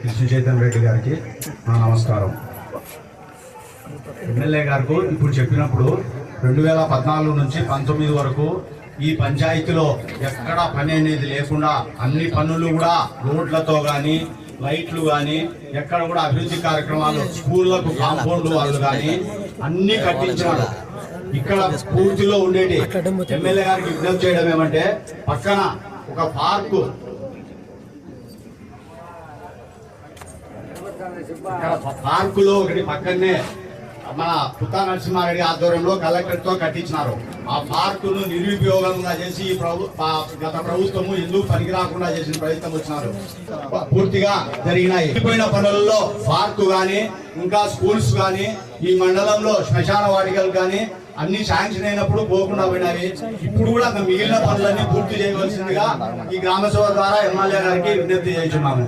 కృష్ణ చైతన్య రెడ్డి గారికి నా నమస్కారం. ఎమ్మెల్యే గారికి ఇప్పుడు చెప్పినప్పుడు 2014 నుంచి 19 వరకు ఈ పంచాయతీలో ఎక్కడ పని అనేది లేకుండా అన్ని పనులు కూడా రోడ్లతో కానీ లైట్లు కానీ ఎక్కడ కూడా అభివృద్ధి కార్యక్రమాలు స్కూళ్లకు కాంపౌండ్ వాళ్ళు కానీ అన్ని కట్టించారు. ఇక్కడ పూర్తిలో ఉండేటి ఎమ్మెల్యే గారికి విజ్ఞప్తి చేయడం ఏమంటే పక్కన ఒక పార్కులో ఒకటి పక్కనే మన పుత్తా నరసింహారెడ్డి ఆధ్వర్యంలో కలెక్టర్ తో కట్టించినారు. ఆ పార్కును నిరుపయోగంగా చేసి గత ప్రభుత్వము ఎందుకు పనికి రాకుండా చేసిన ప్రయత్నం వచ్చినారు. పూర్తిగా జరిగినాయి. అయిపోయిన పనులలో పార్కు గాని ఇంకా స్కూల్స్ గాని ఈ మండలంలో శ్మశాన వాటికలు గాని అన్ని శాంక్షన్ అయినప్పుడు పోకుండా పోయినాయి. ఇప్పుడు కూడా మిగిలిన పనులన్నీ పూర్తి చేయవలసిందిగా ఈ గ్రామ సభ ద్వారా ఎమ్మెల్యే గారికి విజ్ఞప్తి చేస్తున్నాము.